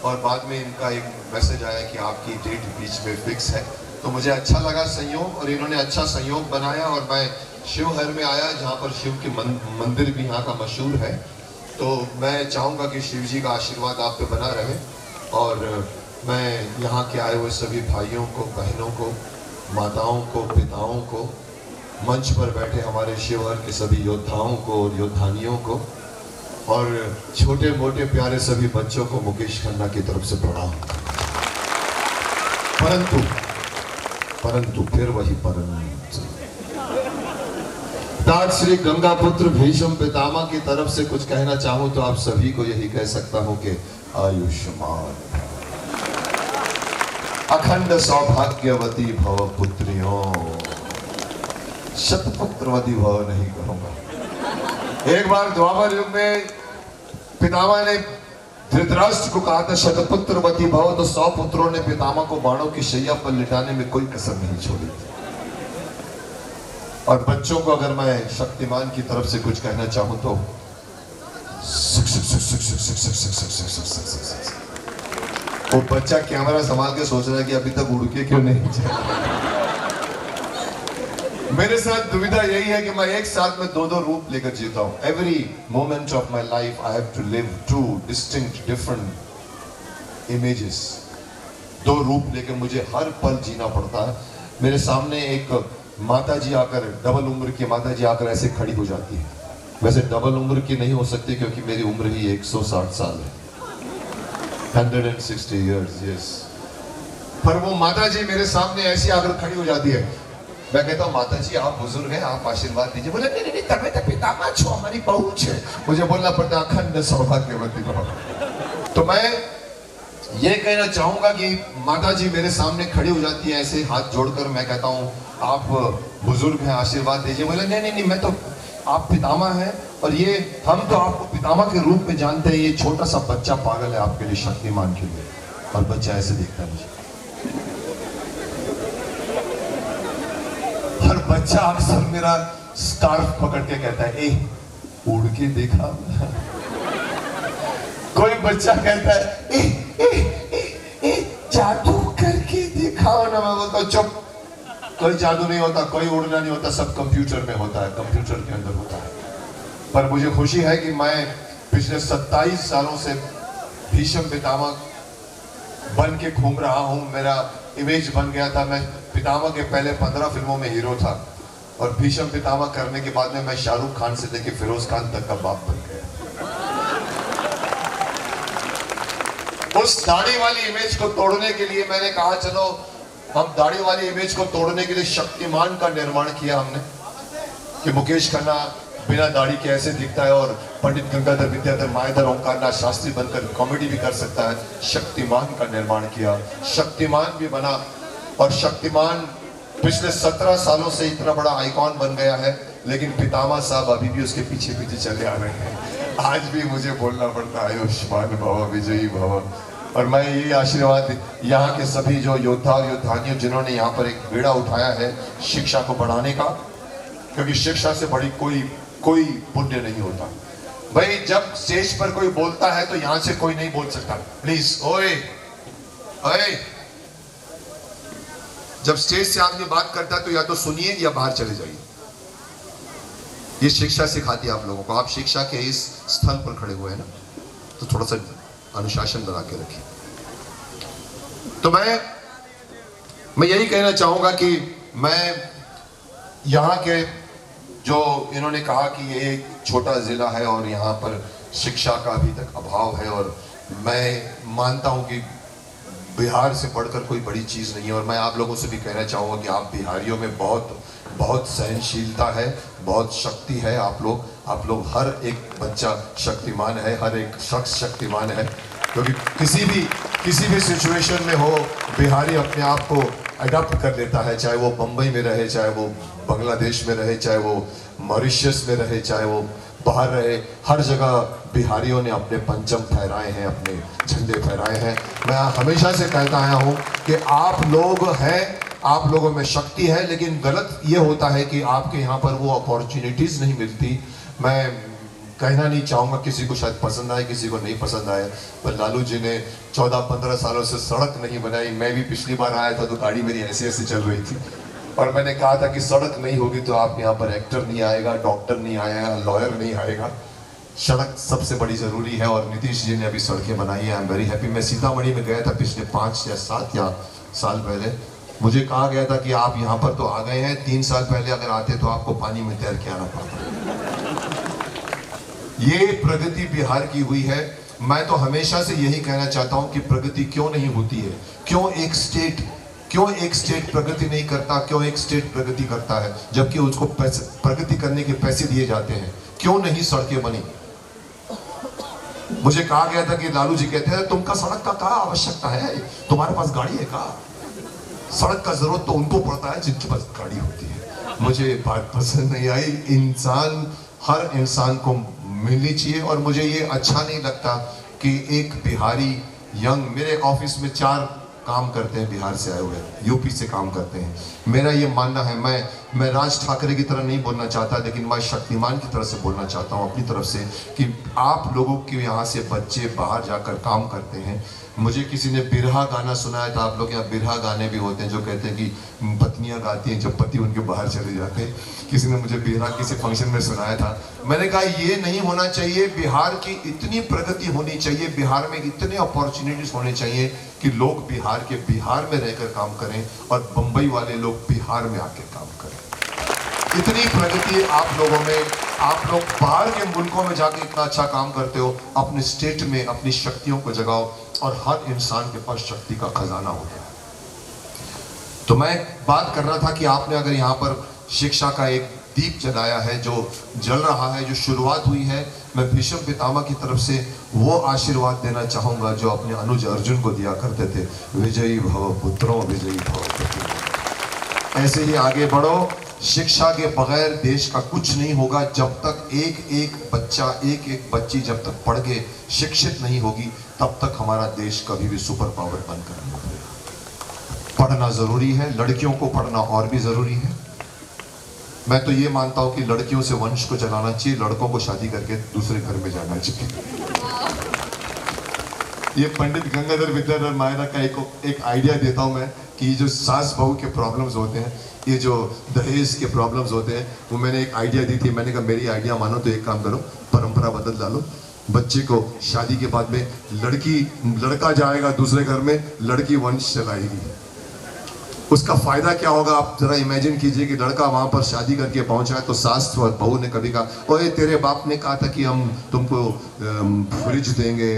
और बाद में इनका एक मैसेज आया कि आपकी डेट बीच में फिक्स है। तो मुझे अच्छा लगा संयोग, और इन्होंने अच्छा संयोग बनाया, और मैं शिवहर में आया जहाँ पर शिव के मंदिर भी यहाँ का मशहूर है। तो मैं चाहूँगा कि शिव जी का आशीर्वाद आप पे बना रहे, और मैं यहाँ के आए हुए सभी भाइयों को, बहनों को, माताओं को, पिताओं को, मंच पर बैठे हमारे शिवहर के सभी योद्धाओं को और योद्धानियों को, और छोटे मोटे प्यारे सभी बच्चों को मुकेश खन्ना की तरफ से प्रणाम। परंतु फिर वही परंतु तात श्री गंगापुत्र भीष्म पितामह की तरफ से कुछ कहना चाहूं तो आप सभी को यही कह सकता हूं कि आयुष्मान अखंड सौभाग्यवती भव पुत्रियों, शतपुत्रवती भव नहीं कहूंगा। एक बार द्वापर युग में पितामह ने धृतराष्ट्र को कहा था शतपुत्रवती भव, तो 100 पुत्रों ने पितामह को बाणों की शैया पर लिटाने में कोई कसर नहीं छोड़ी थी। और बच्चों को अगर मैं शक्तिमान की तरफ से कुछ कहना चाहूं तो वो बच्चा कैमरा संभाल के सोच रहा है कि अभी तक उड़ के क्यों नहीं चला। मेरे साथ दुविधा यही है कि मैं एक साथ में 2-2 रूप लेकर जीता हूं। Every moment of my life I have to live 2 distinct different images. 2 रूप लेकर मुझे हर पल जीना पड़ता है। मेरे सामने एक माता जी आकर, डबल उम्र की माता जी आकर ऐसे खड़ी हो जाती है। वैसे डबल उम्र की नहीं हो सकती क्योंकि मेरी उम्र ही 160 साल है, 160 years, yes। पर वो माता जी मेरे सामने ऐसी आकर खड़ी हो जाती है। मैं कहता हूँ माता जी आप बुजुर्ग हैं, आप आशीर्वाद दीजिए। बोले नहीं नहीं तब तो पितामह छो, हमारी बहू है। मुझे बोलना पड़ता है अखंड सौभाग्यवती भव। तो मैं ये कहना चाहूंगा कि माता जी मेरे सामने खड़ी हो जाती है ऐसे हाथ जोड़कर। मैं कहता हूँ आप बुजुर्ग हैं, आशीर्वाद दीजिए। बोले नहीं नहीं मैं तो, आप पितामह हैं, और ये हम तो आपको पितामह के रूप में जानते हैं। ये छोटा सा बच्चा पागल है आपके लिए, शक्तिमान के लिए। और बच्चा ऐसे देखता है मुझे, और बच्चा अक्सर मेरा स्कार्फ पकड़ के कहता है ए उड़ के देखा। कोई बच्चा कहता है ए जादू करके दिखाओ ना। मैं बोलता हूँ चुप, कोई जादू नहीं होता, कोई उड़ना नहीं होता, सब कंप्यूटर में होता है, कंप्यूटर के अंदर होता है। पर मुझे खुशी है कि मैं पिछले 27 सालों से भीष्म पितामह बन के घूम रहा हूँ। मेरा इमेज बन गया था। मैं पितामह के पहले 15 फिल्मों में हीरो था, और भीष्म पितामह करने के बाद में मैं शाहरुख खान से लेके फिरोज खान तक का बाप बन गया। उस दाढ़ी वाली इमेज को तोड़ने के लिए मैंने कहा चलो हम दाढ़ी वाली इमेज को तोड़ने के लिए शक्तिमान का निर्माण किया हमने, कि मुकेश खन्ना बिना दाढ़ी के ऐसे दिखता है, और पंडित गंगाधर विद्याधर मायाधर ओंकारनाथ शास्त्री बनकर कॉमेडी भी कर सकता है। शक्तिमान का निर्माण किया, शक्तिमान भी बना, और शक्तिमान पिछले 17 सालों से इतना बड़ा आइकॉन बन गया है। लेकिन पितामह साहब अभी भी उसके पीछे पीछे चले आ रहे हैं। आज भी मुझे बोलना पड़ता है आयुष्मान भव विजयी भव। और मैं ये आशीर्वाद यहाँ के सभी जो योद्धा और योद्धानियों जिन्होंने यहाँ पर एक बीड़ा उठाया है शिक्षा को बढ़ाने का, क्योंकि शिक्षा से बड़ी कोई पुण्य नहीं होता भाई। जब स्टेज पर कोई बोलता है तो यहाँ से कोई नहीं बोल सकता। प्लीज ओए ओए, जब स्टेज से आदमी बात करता है तो या तो सुनिए या बाहर चले जाइए। ये शिक्षा सिखाती है आप लोगों को। आप शिक्षा के इस स्थल पर खड़े हुए हैं ना, तो थोड़ा सा अनुशासन बना के रखिए। तो मैं यही कहना चाहूंगा कि मैं यहाँ के जो इन्होंने कहा कि ये एक छोटा जिला है और यहाँ पर शिक्षा का अभी तक अभाव है, और मैं मानता हूँ कि बिहार से बढ़कर कोई बड़ी चीज़ नहीं है। और मैं आप लोगों से भी कहना चाहूँगा कि आप बिहारियों में बहुत सहनशीलता है, बहुत शक्ति है। आप लोग हर एक बच्चा शक्तिमान है, हर एक शख्स शक्तिमान है, क्योंकि किसी भी सिचुएशन में हो बिहारी अपने आप को अडॉप्ट कर लेता है, चाहे वो बम्बई में रहे, चाहे वो बांग्लादेश में रहे, चाहे वो मॉरिशस में रहे, चाहे वो बाहर रहे, हर जगह बिहारियों ने अपने परचम फहराए हैं, अपने झंडे फहराए हैं। मैं हमेशा से कहता आया हूँ कि आप लोग हैं, आप लोगों में शक्ति है, लेकिन गलत ये होता है कि आपके यहाँ पर वो अपॉर्चुनिटीज़ नहीं मिलती। मैं कहना नहीं चाहूँगा, किसी को शायद पसंद आए, किसी को नहीं पसंद आए, पर लालू जी ने 14-15 सालों से सड़क नहीं बनाई। मैं भी पिछली बार आया था तो गाड़ी मेरी ऐसे ऐसे चल रही थी और मैंने कहा था कि सड़क नहीं होगी तो आप यहाँ पर एक्टर नहीं आएगा, डॉक्टर नहीं आएगा, लॉयर नहीं आएगा। सड़क सबसे बड़ी ज़रूरी है और नीतीश जी ने अभी सड़कें बनाई है। I am very happy. मैं सीतामढ़ी में गया था पिछले 5 या 7 या साल पहले। मुझे कहा गया था कि आप यहाँ पर तो आ गए हैं, 3 साल पहले अगर आते तो आपको पानी में तैर के आना पड़ता। ये प्रगति बिहार की हुई है। मैं तो हमेशा से यही कहना चाहता हूँ कि प्रगति क्यों नहीं होती है, क्यों एक स्टेट प्रगति नहीं करता, क्यों एक स्टेट प्रगति करता है जबकि उसको प्रगति करने के पैसे दिए जाते हैं, क्यों नहीं सड़कें बनी। मुझे कहा गया था कि लालू जी कहते हैं तुमका सड़क का क्या आवश्यकता है, तुम्हारे पास गाड़ी है क्या? सड़क का जरूरत तो उनको पड़ता है जिनके पास गाड़ी होती है। मुझे बात पसंद नहीं आई। इंसान, हर इंसान को मिलनी चाहिए और मुझे ये अच्छा नहीं लगता कि एक बिहारी यंग, मेरे ऑफिस में 4 काम करते हैं बिहार से आए हुए, यूपी से काम करते हैं। मेरा ये मानना है, मैं राज ठाकरे की तरह नहीं बोलना चाहता, लेकिन मैं शक्तिमान की तरह से बोलना चाहता हूँ अपनी तरफ से कि आप लोगों के यहाँ से बच्चे बाहर जाकर काम करते हैं। मुझे किसी ने बिरहा गाना सुनाया था। आप लोग यहाँ बिरहा गाने भी होते हैं जो कहते हैं कि पत्नियां गाती हैं जब पति उनके बाहर चले जाते हैं। किसी ने मुझे बिरहा किसी फंक्शन में सुनाया था। मैंने कहा ये नहीं होना चाहिए। बिहार की इतनी प्रगति होनी चाहिए, बिहार में इतने अपॉर्चुनिटीज होने चाहिए कि लोग बिहार में रहकर काम करें और बम्बई वाले लोग बिहार में आकर काम करें। इतनी प्रगति आप लोगों में, आप लोग बाहर के मुल्कों में जाके इतना अच्छा काम करते हो, अपने स्टेट में अपनी शक्तियों को जगाओ और हर इंसान के पास शक्ति का खजाना होता है। तो मैं बात कर रहा था कि आपने अगर यहाँ पर शिक्षा का एक दीप जलाया है, जो जल रहा है, जो शुरुआत हुई है, मैं भीष्म पितामह की तरफ से वो आशीर्वाद देना चाहूँगा जो अपने अनुज अर्जुन को दिया करते थे, विजयी भव पुत्रों विजयी भव पुत्रों। ऐसे ही आगे बढ़ो। शिक्षा के बगैर देश का कुछ नहीं होगा। जब तक एक बच्चा, एक बच्ची जब तक पढ़ के शिक्षित नहीं होगी, तब तक हमारा देश कभी भी सुपर पावर बनकर नहीं उभरेगा। पढ़ना जरूरी है, लड़कियों को पढ़ना और भी जरूरी है। मैं तो ये मानता हूं कि लड़कियों से वंश को चलाना चाहिए, लड़कों को शादी करके दूसरे घर में जाना चाहिए। ये पंडित गंगाधर विद्याधर मायरा का एक आइडिया देता हूं मैं कि जो सास बहू के प्रॉब्लम्स होते हैं, ये जो दहेज के प्रॉब्लम्स होते हैं, वो मैंने एक आइडिया दी थी। मैंने कहा मेरी आइडिया मानो तो एक काम करो, परंपरा बदल डालो। बच्चे को शादी के बाद में लड़का जाएगा दूसरे घर में, लड़की वंश चलाएगी। उसका फायदा क्या होगा आप जरा इमेजिन कीजिए कि लड़का वहां पर शादी करके पहुंचा है तो सास और बहू ने कभी कहा, ओए तेरे बाप ने कहा था कि हम तुमको फ्रिज देंगे,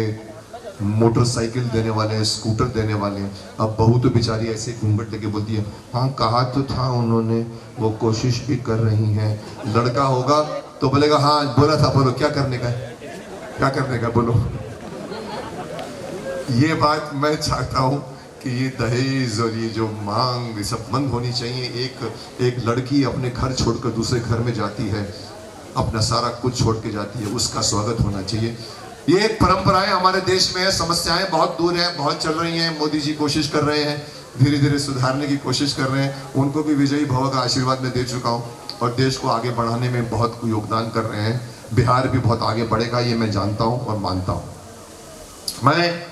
मोटरसाइकिल देने वाले हैं, स्कूटर देने वाले हैं। अब बहू तो बेचारी ऐसे घूंघट लेके बोलती है, हाँ कहा तो था उन्होंने, वो कोशिश भी कर रही हैं। लड़का होगा तो बोलेगा हाँ बोला था, बोलो क्या करने का है, क्या करने का बोलो। ये बात मैं चाहता हूँ कि ये दहेज और ये जो मांग ये सब बंद होनी चाहिए। एक लड़की अपने घर छोड़कर दूसरे घर में जाती है, अपना सारा कुछ छोड़ के जाती है, उसका स्वागत होना चाहिए। ये एक परंपराएं हमारे देश में है। समस्याएं बहुत दूर हैं, बहुत चल रही हैं। मोदी जी कोशिश कर रहे हैं, धीरे धीरे सुधारने की कोशिश कर रहे हैं। उनको भी विजयी भव का आशीर्वाद मैं दे चुका हूँ और देश को आगे बढ़ाने में बहुत योगदान कर रहे हैं। बिहार भी बहुत आगे बढ़ेगा, ये मैं जानता हूँ और मानता हूँ। मैं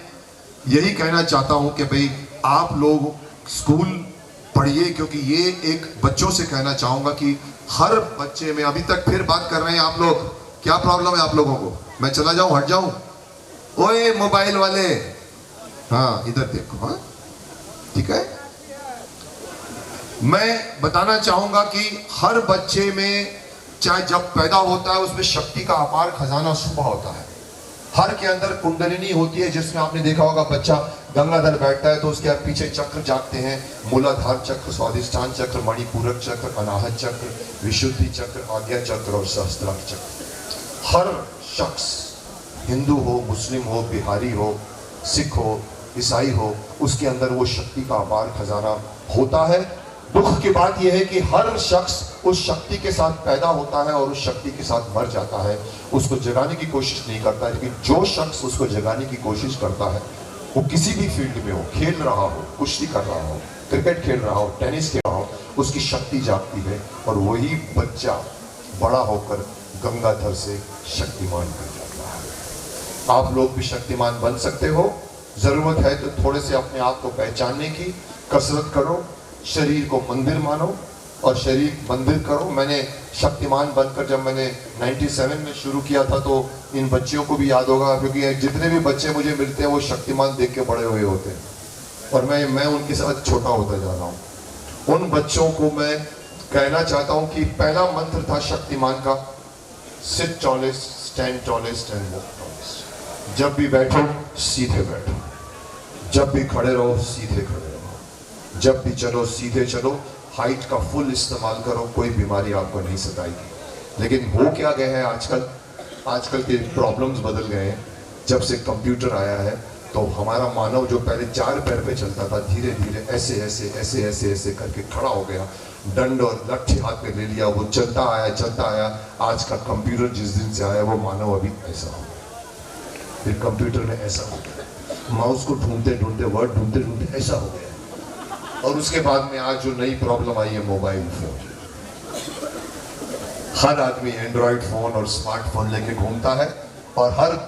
यही कहना चाहता हूँ कि भाई आप लोग स्कूल पढ़िए, क्योंकि ये एक बच्चों से कहना चाहूँगा कि हर बच्चे में, अभी तक फिर बात कर रहे हैं आप लोग, क्या प्रॉब्लम है आप लोगों को? मैं चला जाऊं, हट जाऊं? ओए मोबाइल वाले, हाँ इधर देखो, हाँ ठीक है। मैं बताना चाहूंगा कि हर बच्चे में, चाहे जब पैदा होता है, उसमें शक्ति का अपार खजाना छुपा होता है। हर के अंदर कुंडलिनी होती है, जिसमें आपने देखा होगा बच्चा गंगाधर बैठता है तो उसके पीछे चक्र जागते हैं, मूलाधार चक्र, स्वादिष्ठान चक्र, मणिपूरक चक्र, अनाहत चक्र, विशुद्धि चक्र, आज्ञा चक्र और सहस्त्रार चक्र। हर शख्स, हिंदू हो, मुस्लिम हो, बिहारी हो, सिख हो, ईसाई हो, उसके अंदर वो शक्ति का अपार खजाना होता है। दुख की बात यह है कि हर शख्स उस शक्ति के साथ पैदा होता है और उस शक्ति के साथ मर जाता है, उसको जगाने की कोशिश नहीं करता। लेकिन जो शख्स उसको जगाने की कोशिश करता है, वो किसी भी फील्ड में हो, खेल रहा हो, कुश्ती कर रहा हो, क्रिकेट खेल रहा हो, टेनिस खेल रहा हो, उसकी शक्ति जागती है और वही बच्चा बड़ा होकर गंगाधर से शक्तिमान बन जाता है। आप लोग भी शक्तिमान बन सकते हो। जरूरत है तो थोड़े से अपने आप को पहचानने की कसरत करो, शरीर को मंदिर मानो और शरीर मंदिर करो। मैंने शक्तिमान बनकर जब मैंने 97 में शुरू किया था तो इन बच्चियों को भी याद होगा, क्योंकि जितने भी बच्चे मुझे मिलते हैं वो शक्तिमान देख के बड़े हुए होते हैं और मैं उनके साथ छोटा होता जा रहा हूँ। उन बच्चों को मैं कहना चाहता हूँ कि पहला मंत्र था शक्तिमान का, sit tallest, stand tallest and walk tallest. जब भी बैठो सीधे बैठो, जब भी खड़े रहो सीधे खड़े रहो, जब भी चलो सीधे चलो। हाइट का फुल इस्तेमाल करो, कोई बीमारी आपको नहीं सताएगी। लेकिन हो क्या गया है आजकल के प्रॉब्लम्स बदल गए हैं। जब से कंप्यूटर आया है तो हमारा मानव जो पहले 4 पैर पे चलता था, धीरे धीरे ऐसे ऐसे ऐसे ऐसे ऐसे करके खड़ा हो गया, डंड और लट्ठी हाथ में ले लिया, वो चलता आया। आज का कंप्यूटर जिस दिन से आया वो मानव अभी ऐसा हो, फिर कंप्यूटर में ऐसा हो गया, माउस को ढूंढते ढूंढते, वर्ड ढूंढते ढूंढते ऐसा हो गया, और उसके बाद में आज जो नई प्रॉब्लम आई है मोबाइल फोन। हर आदमी एंड्रॉइड फोन और स्मार्टफोन लेके घूमता है और हर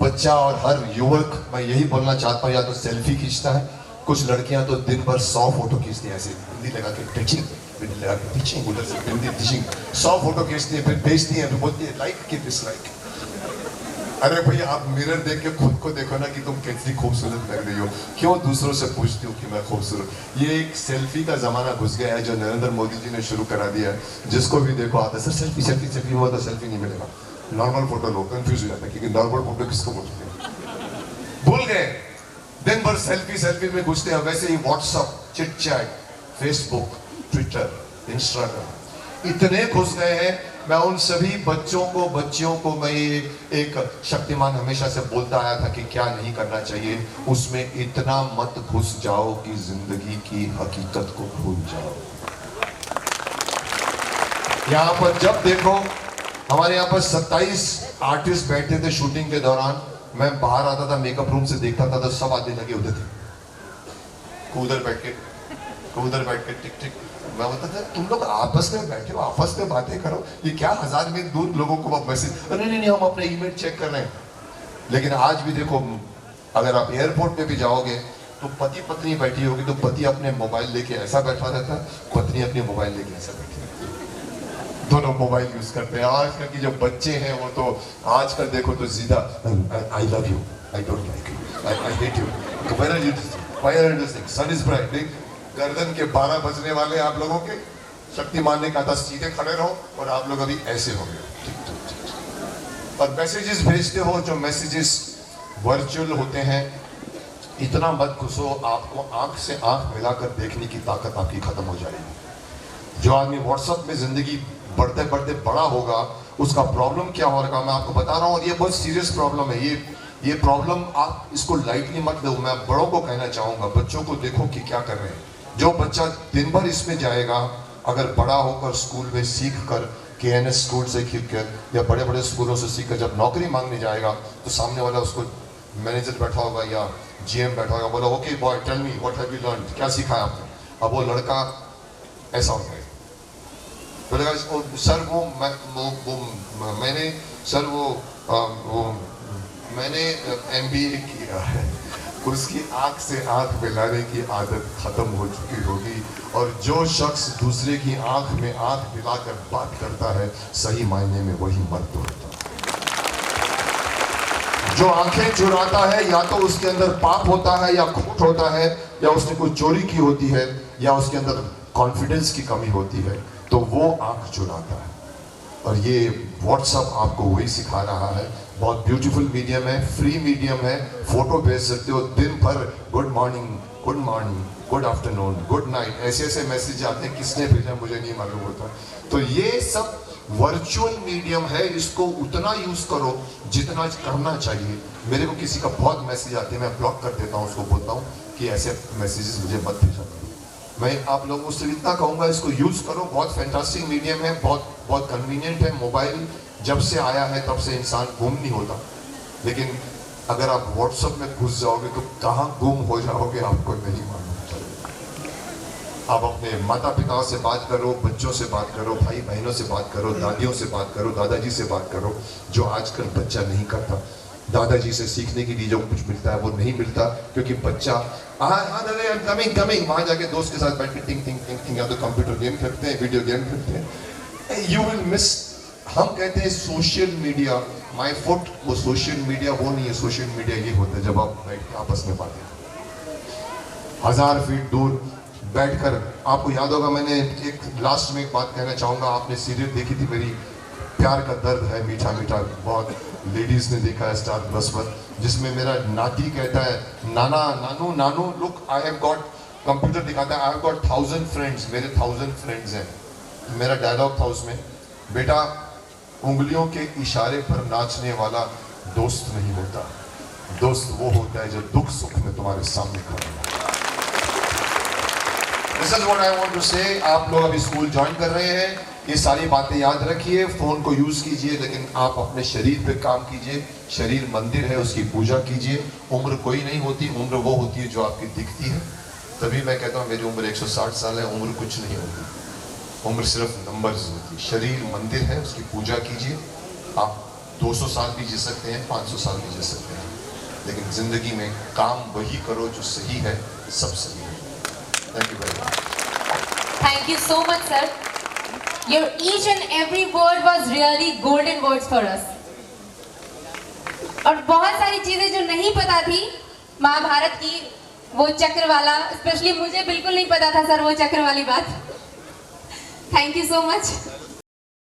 बच्चा और हर युवक, मैं यही बोलना चाहता हूँ, या तो सेल्फी खींचता है। कुछ लड़कियां तो दिन भर 100 फोटो खींचती हैं, ऐसे बिंदी लगा के टिचिंग, बिंदी लगा के टिचिंग, उधर से बिंदी टिचिंग, 100 फोटो खींचती है, फिर भेजती है, फिर बोलती है लाइक की डिसलाइक। अरे भैया आप मिरर देख के खुद को देखो ना कि तुम कितनी खूबसूरत लग रही हो, क्यों दूसरों से पूछती हो कि मैं खूबसूरत। ये एक सेल्फी का जमाना घुस गया है जो नरेंद्र मोदी जी ने शुरू करा दिया है। जिसको भी देखो आता है सर सेल्फी सेल्फी सेल्फी, हुआ तो सेल्फी नहीं मिलेगा, नॉर्मल फोटो लो, कंफ्यूज हो जाता है क्योंकि नॉर्मल फोटो किसको बोलते हैं, भूल गए। दिन भर सेल्फी में घुसते हैं। वैसे ही WhatsApp, chit chat, Facebook, Twitter, Instagram इतने घुस गए हैं। मैं उन सभी बच्चियों को मैं एक शक्तिमान हमेशा से बोलता आया था कि क्या नहीं करना चाहिए, उसमें इतना मत घुस जाओ कि जिंदगी की हकीकत को भूल जाओ। यहाँ पर जब देखो, हमारे यहाँ पर 27 आर्टिस्ट बैठे थे शूटिंग के दौरान। मैं बाहर आता था, मेकअप रूम से देखता था तो सब आदमी लगे होते थे, उधर बैठ के टिक टिक। मैं बोलता था तुम लोग आपस में बैठे हो, आपस में बातें करो, ये क्या 1000 मील दूर लोगों को मैसेज, नहीं हम अपने ईमेल चेक कर रहे हैं। लेकिन आज भी देखो, अगर आप एयरपोर्ट पे भी जाओगे तो पति पत्नी बैठी होगी तो पति अपने मोबाइल लेके ऐसा बैठा रहता है, पत्नी अपने मोबाइल लेके ऐसा बैठी रहती है, दोनों मोबाइल यूज करते हैं। आजकल की जो बच्चे हैं वो तो आजकल देखो तो सीधा I love you, I don't like you, I hate you, where are you, sun is bright. गर्दन के 12 बजने वाले आप लोगों के, शक्तिमान ने कहा था सीधे खड़े रहो और आप लोग अभी ऐसे हो गए। और मैसेजेस भेजते हो, जो मैसेजेस वर्चुअल होते हैं, इतना मत घुसो, आपको आंख से आंख मिलाकर देखने की ताकत आपकी खत्म हो जाएगी। जो आदमी व्हाट्सएप में जिंदगी बढ़ते बढ़ते बड़ा होगा, उसका प्रॉब्लम क्या होगा मैं आपको बता रहा हूँ, और ये बहुत सीरियस प्रॉब्लम है। ये प्रॉब्लम आप इसको लाइटली मत लो। मैं बड़ों को कहना चाहूंगा, बच्चों को देखो कि क्या कर रहे हैं। जो बच्चा दिन भर इसमें जाएगा, अगर बड़ा होकर स्कूल में सीख कर, KNS स्कूल से सीख कर या बड़े बड़े स्कूलों से सीख कर जब नौकरी मांगने जाएगा तो सामने वाला उसको मैनेजर बैठा होगा या GM बैठा होगा, बोला okay boy tell me what have you learn, क्या सीखा है आपने। अब वो लड़का ऐसा हो जाएगा, बोलेगा सर मैंने MBA किया है। उसकी आंख से आंख मिलाने की आदत खत्म हो चुकी होगी, और जो शख्स दूसरे की आंख में आंख मिलाकर बात करता है, सही मायने में वही मर्द होता है। जो आंखें चुराता है, या तो उसके अंदर पाप होता है या खोट होता है, या उसने कोई चोरी की होती है, या उसके अंदर कॉन्फिडेंस की कमी होती है, तो वो आंख चुराता है। और ये व्हाट्सएप आपको वही सिखा रहा है। बहुत ब्यूटीफुल मीडियम है, फ्री मीडियम है, फोटो भेज सकते हो दिन भर, good morning, good afternoon, good night, ऐसे ऐसे मैसेज आते हैं, किसने भेजा मुझे नहीं मालूम होता। तो ये सब वर्चुअल मीडियम है, इसको उतना यूज करो जितना करना चाहिए। मेरे को किसी का बहुत मैसेज आते हैं, मैं ब्लॉक कर देता हूँ, उसको बोलता हूँ कि ऐसे मैसेजेस मुझे मत भेजा करो। मैं आप लोगों से इतना कहूँगा, इसको यूज करो, बहुत फैंटास्टिक मीडियम है, बहुत कन्वीनियंट है। मोबाइल जब से आया है तब से इंसान गुम नहीं होता, लेकिन अगर आप व्हाट्सएप में घुस जाओगे तो कहाँ गुम हो जाओगे आपको नहीं मालूम। आप अपने माता पिताओं से बात करो, बच्चों से बात करो, भाई बहनों से बात करो, दादियों से बात करो, दादाजी से बात करो, जो आजकल बच्चा नहीं करता। दादाजी से सीखने के लिए जो कुछ मिलता है वो नहीं मिलता, क्योंकि बच्चा कमिंग वहां जाके दोस्त के साथ बैठ के टिंग टिंग टिंग टिंग या तो कंप्यूटर गेम खेलते हैं, वीडियो गेम खेलते हैं। You will miss. हम कहते हैं सोशल मीडिया, माय फुट, वो सोशल मीडिया वो नहीं है। सोशल मीडिया ये होता है जब आप बैठ के आपस में बातें, 1000 फीट दूर बैठकर। आपको याद होगा, मैंने एक लास्ट में एक बात कहना चाहूँगा। आपने सीरियल देखी थी मेरी प्यार का दर्द है मीठा मीठा, बहुत लेडीज ने देखा है स्टार प्लस पर, जिसमें मेरा नाती कहता है, नाना नानू नानू look I have got, computer दिखाता है, आई हैव गॉट 1000 फ्रेंड्स, मेरे 1000 फ्रेंड्स हैं। मेरा डायलॉग था उसमें, बेटा उंगलियों के इशारे पर नाचने वाला दोस्त नहीं होता, दोस्त वो होता है जो दुख सुख में तुम्हारे सामने खड़ा है। This is what I want to say। आप लोग अभी स्कूल ज्वाइन कर रहे हैं, ये सारी बातें याद रखिए, फोन को यूज कीजिए, लेकिन आप अपने शरीर पे काम कीजिए। शरीर मंदिर है, उसकी पूजा कीजिए। उम्र कोई नहीं होती, उम्र वो होती है जो आपकी दिखती है। तभी मैं कहता हूँ मेरी उम्र 160 साल है, उम्र कुछ नहीं होती, उम्र सिर्फ नंबर्स होती है। शरीर मंदिर है, उसकी पूजा कीजिए। आप 200 साल भी जी सकते हैं, 500 साल भी जी सकते हैं, लेकिन जिंदगी में काम वही करो जो सही है, सब सही है। Thank you very much. Thank you so much, sir. Your each and every word was really golden words for us. और बहुत सारी चीजें जो नहीं पता थी महाभारत की, वो चक्र वाला, स्पेशली मुझे बिल्कुल नहीं पता था सर वो चक्र वाली बात। Thank you so much.